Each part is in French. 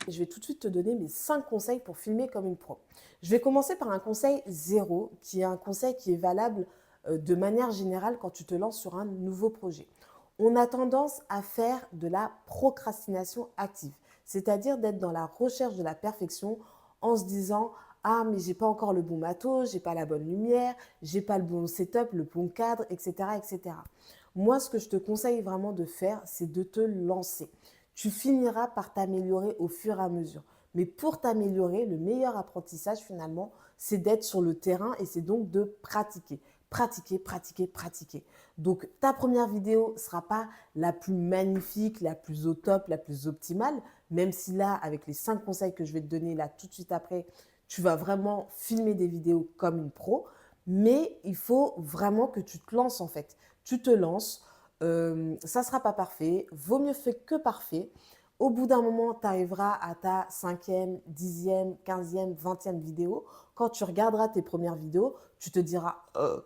Je vais tout de suite te donner mes 5 conseils pour filmer comme une pro. Je vais commencer par un conseil zéro, qui est un conseil qui est valable de manière générale quand tu te lances sur un nouveau projet. On a tendance à faire de la procrastination active, c'est-à-dire d'être dans la recherche de la perfection en se disant ah mais j'ai pas encore le bon matos, j'ai pas la bonne lumière, j'ai pas le bon setup, le bon cadre, etc., etc. Moi, ce que je te conseille vraiment de faire, c'est de te lancer. Tu finiras par t'améliorer au fur et à mesure. Mais pour t'améliorer, le meilleur apprentissage finalement, c'est d'être sur le terrain et c'est donc de pratiquer. Pratiquer, pratiquer, pratiquer. Donc ta première vidéo ne sera pas la plus magnifique, la plus au top, la plus optimale, même si là, avec les 5 conseils que je vais te donner là tout de suite après, tu vas vraiment filmer des vidéos comme une pro. Mais il faut vraiment que tu te lances en fait. Tu te lances, ça ne sera pas parfait, vaut mieux fait que parfait. Au bout d'un moment, tu arriveras à ta 5e, 10e, 15e, 20e vidéo. Quand tu regarderas tes premières vidéos, tu te diras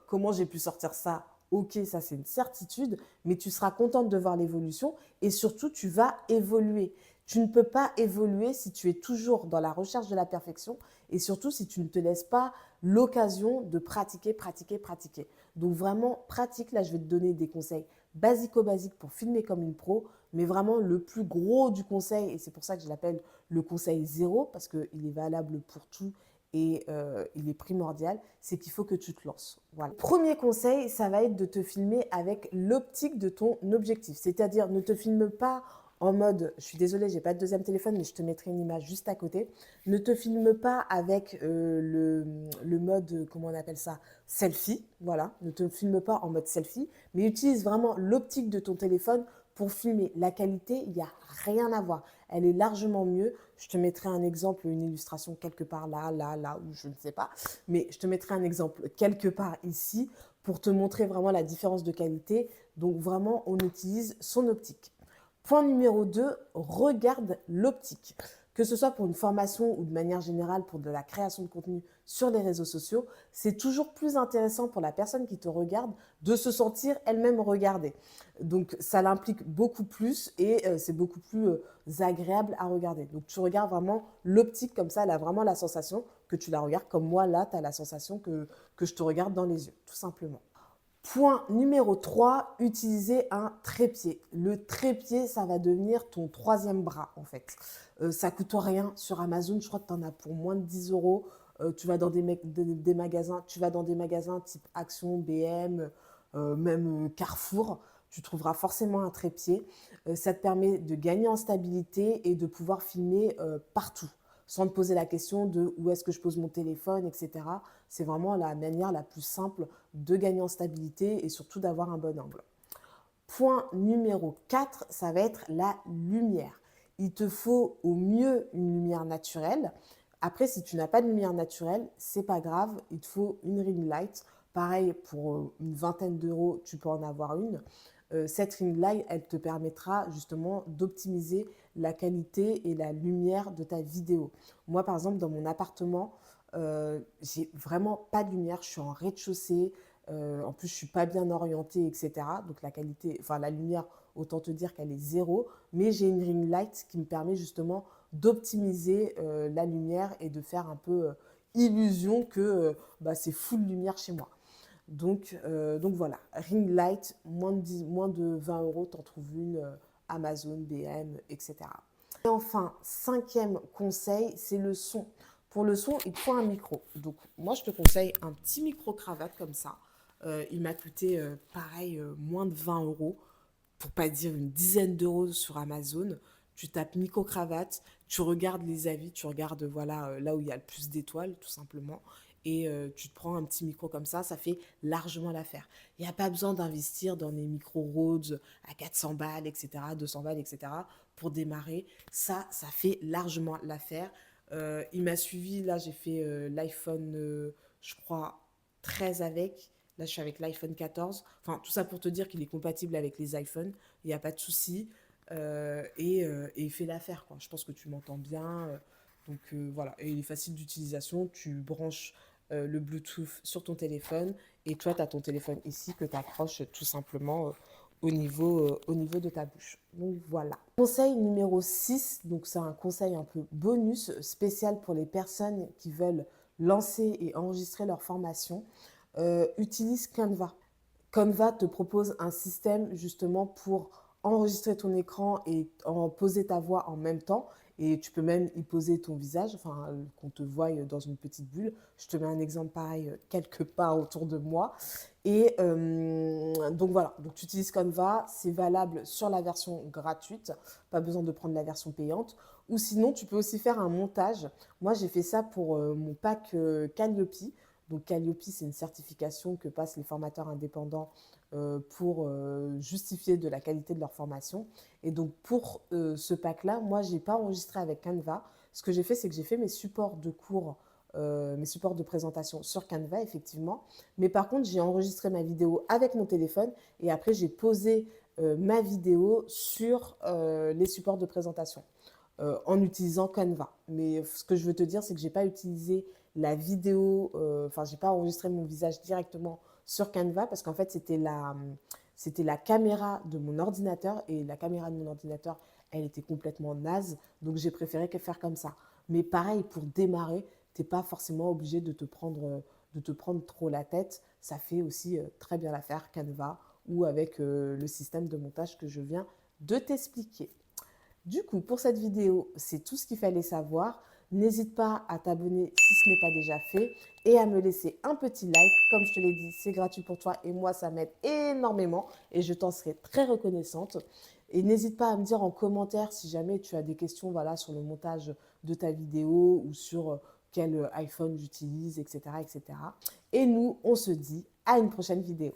comment j'ai pu sortir ça. Ok, ça c'est une certitude, mais tu seras contente de voir l'évolution et surtout tu vas évoluer. Tu ne peux pas évoluer si tu es toujours dans la recherche de la perfection et surtout si tu ne te laisses pas l'occasion de pratiquer, pratiquer, pratiquer. Donc vraiment, pratique. Là, je vais te donner des conseils basico-basiques pour filmer comme une pro, mais vraiment le plus gros du conseil, et c'est pour ça que je l'appelle le conseil zéro, parce qu'il est valable pour tout et il est primordial, c'est qu'il faut que tu te lances. Voilà. Premier conseil, ça va être de te filmer avec l'optique de ton objectif. C'est-à-dire, ne te filme pas en mode, je suis désolée, j'ai pas de deuxième téléphone, mais je te mettrai une image juste à côté. Ne te filme pas avec le mode, comment on appelle ça, selfie. Voilà, ne te filme pas en mode selfie, mais utilise vraiment l'optique de ton téléphone pour filmer. La qualité, il n'y a rien à voir. Elle est largement mieux. Je te mettrai un exemple, une illustration quelque part là, là, là, ou je ne sais pas. Mais je te mettrai un exemple quelque part ici pour te montrer vraiment la différence de qualité. Donc vraiment, on utilise son optique. Point numéro 2, regarde l'optique. Que ce soit pour une formation ou de manière générale pour de la création de contenu sur les réseaux sociaux, c'est toujours plus intéressant pour la personne qui te regarde de se sentir elle-même regardée. Donc ça l'implique beaucoup plus et c'est beaucoup plus agréable à regarder. Donc tu regardes vraiment l'optique comme ça, elle a vraiment la sensation que tu la regardes comme moi là, tu as la sensation que je te regarde dans les yeux, tout simplement. Point numéro 3, utiliser un trépied. Le trépied, ça va devenir ton troisième bras en fait. Ça coûte rien sur Amazon, je crois que tu en as pour moins de 10 euros. Tu vas dans des magasins, tu vas dans des magasins type Action, BM, même Carrefour, tu trouveras forcément un trépied. Ça te permet de gagner en stabilité et de pouvoir filmer partout sans te poser la question de où est-ce que je pose mon téléphone, etc. C'est vraiment la manière la plus simple de gagner en stabilité et surtout d'avoir un bon angle. Point numéro 4, ça va être la lumière. Il te faut au mieux une lumière naturelle. Après, si tu n'as pas de lumière naturelle, c'est pas grave, il te faut une ring light. Pareil, pour une vingtaine d'euros, tu peux en avoir une. Cette ring light, elle te permettra justement d'optimiser la qualité et la lumière de ta vidéo. Moi, par exemple, dans mon appartement, j'ai vraiment pas de lumière. Je suis en rez-de-chaussée. En plus, je suis pas bien orientée, etc. Donc la qualité, enfin la lumière, autant te dire qu'elle est zéro. Mais j'ai une ring light qui me permet justement d'optimiser la lumière et de faire un peu illusion que bah, c'est full lumière chez moi. Donc voilà, ring light, moins de 20 euros, tu en trouves une Amazon, BM, etc. Et enfin, cinquième conseil, c'est le son. Pour le son, il te faut un micro. Donc moi, je te conseille un petit micro-cravate comme ça. Il m'a coûté, pareil, moins de 20 euros, pour pas dire une dizaine d'euros sur Amazon. Tu tapes micro-cravate, tu regardes les avis, tu regardes voilà, là où il y a le plus d'étoiles, tout simplement. Et tu te prends un petit micro comme ça fait largement l'affaire. Il n'y a pas besoin d'investir dans des micros Rhodes à 400 balles, etc., 200 balles, etc., pour démarrer. Ça fait largement l'affaire. Il m'a suivi, là j'ai fait l'iPhone, je crois, 13 avec. Là, je suis avec l'iPhone 14. Enfin, tout ça pour te dire qu'il est compatible avec les iPhones. Il n'y a pas de souci. Et il fait l'affaire, quoi. Je pense que tu m'entends bien. Donc voilà. Et il est facile d'utilisation. Tu branches le Bluetooth sur ton téléphone. Et toi, tu as ton téléphone ici que tu accroches tout simplement au niveau de ta bouche. Donc voilà. Conseil numéro 6, donc c'est un conseil un peu bonus spécial pour les personnes qui veulent lancer et enregistrer leur formation. Utilise Canva. Canva te propose un système justement pour enregistrer ton écran et en poser ta voix en même temps. Et tu peux même y poser ton visage, enfin qu'on te voie dans une petite bulle. Je te mets un exemple pareil quelque part autour de moi. Et donc voilà, donc tu utilises Canva, c'est valable sur la version gratuite, pas besoin de prendre la version payante. Ou sinon, tu peux aussi faire un montage. Moi, j'ai fait ça pour mon pack Calliope. Donc Calliope, c'est une certification que passent les formateurs indépendants pour justifier de la qualité de leur formation. Et donc pour ce pack-là, moi, je n'ai pas enregistré avec Canva. Ce que j'ai fait, c'est que j'ai fait mes supports de cours, mes supports de présentation sur Canva, effectivement. Mais par contre, j'ai enregistré ma vidéo avec mon téléphone et après, j'ai posé ma vidéo sur les supports de présentation en utilisant Canva. Mais ce que je veux te dire, c'est que je n'ai pas utilisé la vidéo, enfin, je n'ai pas enregistré mon visage directement sur Canva parce qu'en fait, c'était la caméra de mon ordinateur et la caméra de mon ordinateur, elle était complètement naze. Donc, j'ai préféré faire comme ça. Mais pareil, pour démarrer, tu n'es pas forcément obligé de te prendre trop la tête. Ça fait aussi très bien l'affaire Canva ou avec le système de montage que je viens de t'expliquer. Du coup, pour cette vidéo, c'est tout ce qu'il fallait savoir. N'hésite pas à t'abonner si ce n'est pas déjà fait et à me laisser un petit like. Comme je te l'ai dit, c'est gratuit pour toi et moi, ça m'aide énormément et je t'en serai très reconnaissante. Et n'hésite pas à me dire en commentaire si jamais tu as des questions voilà, sur le montage de ta vidéo ou sur quel iPhone j'utilise, etc., etc. Et nous, on se dit à une prochaine vidéo.